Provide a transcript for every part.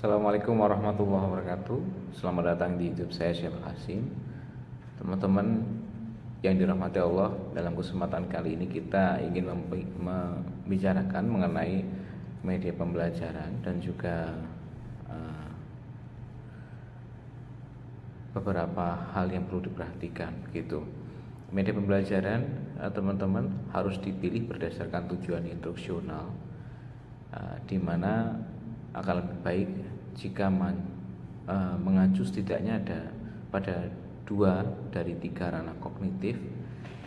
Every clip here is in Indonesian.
Assalamualaikum warahmatullahi wabarakatuh. Selamat datang di YouTube saya, Syekh Hasim. Teman-teman yang dirahmati Allah, dalam kesempatan kali ini kita ingin membicarakan mengenai media pembelajaran dan juga beberapa hal yang perlu diperhatikan gitu. Media pembelajaran teman-teman harus dipilih berdasarkan tujuan instruksional, di mana akan lebih baik jika mengacu setidaknya ada pada 2 dari 3 ranah kognitif,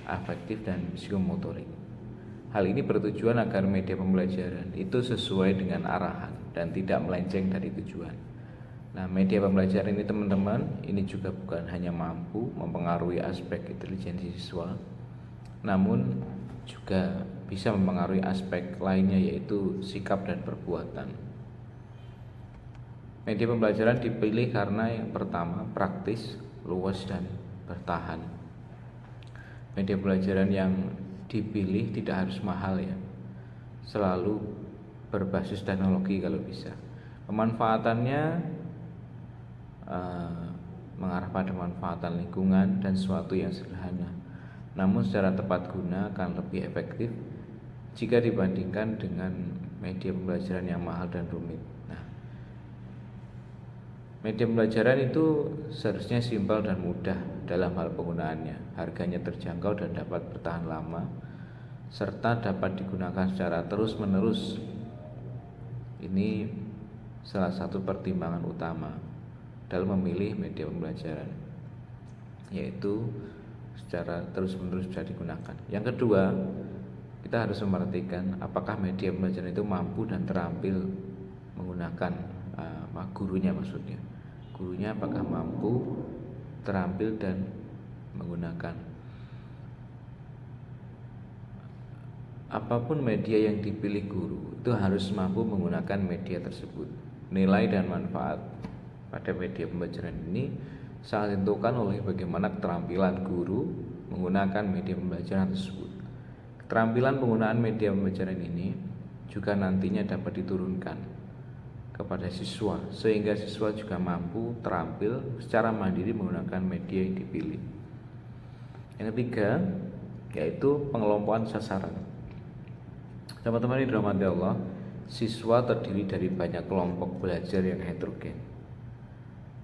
afektif, dan psikomotorik. Hal ini bertujuan agar media pembelajaran itu sesuai dengan arahan dan tidak melenceng dari tujuan. Nah, media pembelajaran ini teman-teman, ini juga bukan hanya mampu mempengaruhi aspek intelijensi siswa, namun juga bisa mempengaruhi aspek lainnya, yaitu sikap dan perbuatan. Media pembelajaran dipilih karena yang pertama praktis, luas, dan bertahan. Media pembelajaran yang dipilih tidak harus mahal ya, selalu berbasis teknologi kalau bisa. Pemanfaatannya mengarah pada manfaatan lingkungan dan sesuatu yang sederhana, namun secara tepat guna akan lebih efektif jika dibandingkan dengan media pembelajaran yang mahal dan rumit. Media pembelajaran itu seharusnya simpel dan mudah dalam hal penggunaannya, harganya terjangkau dan dapat bertahan lama, serta dapat digunakan secara terus-menerus. Ini salah satu pertimbangan utama dalam memilih media pembelajaran, yaitu secara terus-menerus bisa digunakan. Yang kedua, kita harus memperhatikan apakah media pembelajaran itu mampu dan terampil menggunakan gurunya, maksudnya gurunya apakah mampu, terampil, dan menggunakan. Apapun media yang dipilih guru itu harus mampu menggunakan media tersebut. Nilai dan manfaat pada media pembelajaran ini sangat ditentukan oleh bagaimana keterampilan guru menggunakan media pembelajaran tersebut. Keterampilan penggunaan media pembelajaran ini juga nantinya dapat diturunkan kepada siswa, sehingga siswa juga mampu terampil secara mandiri menggunakan media yang dipilih. Yang ketiga, yaitu pengelompokan sasaran. Teman-teman yang dirahmati Allah, siswa terdiri dari banyak kelompok belajar yang heterogen.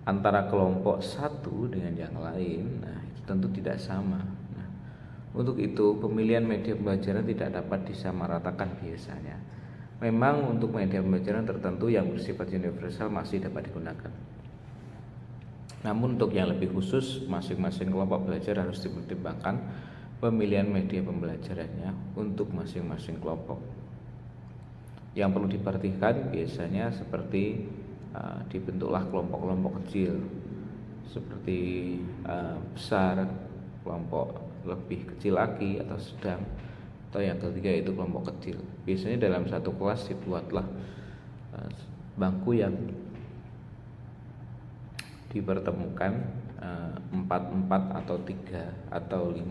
Antara kelompok satu dengan yang lain, itu tentu tidak sama. Untuk itu, pemilihan media pembelajaran tidak dapat disamaratakan biasanya. Memang untuk media pembelajaran tertentu yang bersifat universal masih dapat digunakan. Namun untuk yang lebih khusus, masing-masing kelompok belajar harus dipertimbangkan pemilihan media pembelajarannya untuk masing-masing kelompok. Yang perlu diperhatikan biasanya seperti dibentuklah kelompok-kelompok kecil, seperti besar, kelompok lebih kecil lagi, atau sedang, atau yang ketiga yaitu kelompok kecil. Biasanya dalam satu kelas dibuatlah bangku yang dipertemukan 4 atau 3 atau 5,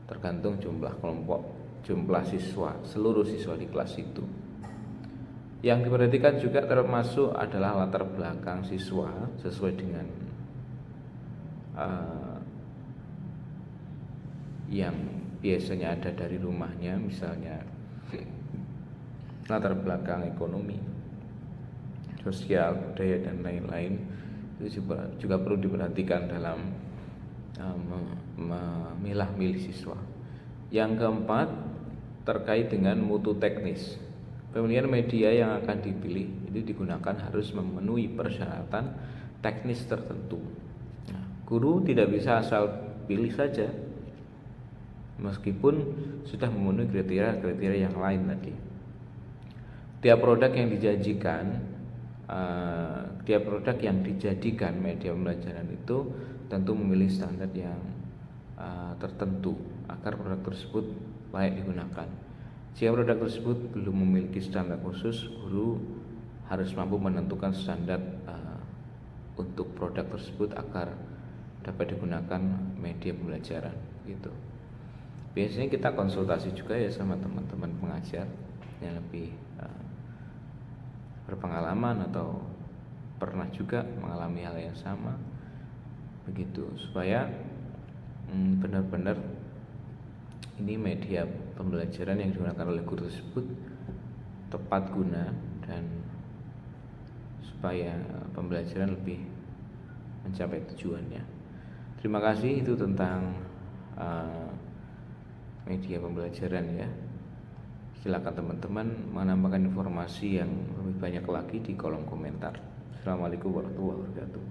tergantung jumlah kelompok, jumlah siswa, seluruh siswa di kelas itu. Yang diperhatikan juga termasuk adalah latar belakang siswa sesuai dengan yang biasanya ada dari rumahnya, misalnya latar belakang ekonomi, sosial, budaya, dan lain-lain. Itu juga perlu diperhatikan dalam memilah-milih siswa. Yang keempat, terkait dengan mutu teknis. Pemilihan media yang akan dipilih itu digunakan harus memenuhi persyaratan teknis tertentu. Guru tidak bisa asal pilih saja, meskipun sudah memenuhi kriteria yang lain tadi. Tiap produk yang dijadikan media pembelajaran itu tentu memilih standar yang tertentu agar produk tersebut layak digunakan. Jika produk tersebut belum memiliki standar khusus, guru harus mampu menentukan standar untuk produk tersebut agar dapat digunakan media pembelajaran gitu. Biasanya kita konsultasi juga ya sama teman-teman pengajar yang lebih berpengalaman atau pernah juga mengalami hal yang sama begitu, supaya benar-benar ini media pembelajaran yang digunakan oleh guru tersebut tepat guna dan supaya pembelajaran lebih mencapai tujuannya. Terima kasih, itu tentang media pembelajaran ya. Silakan teman-teman menambahkan informasi yang lebih banyak lagi di kolom komentar. Assalamualaikum warahmatullahi wabarakatuh.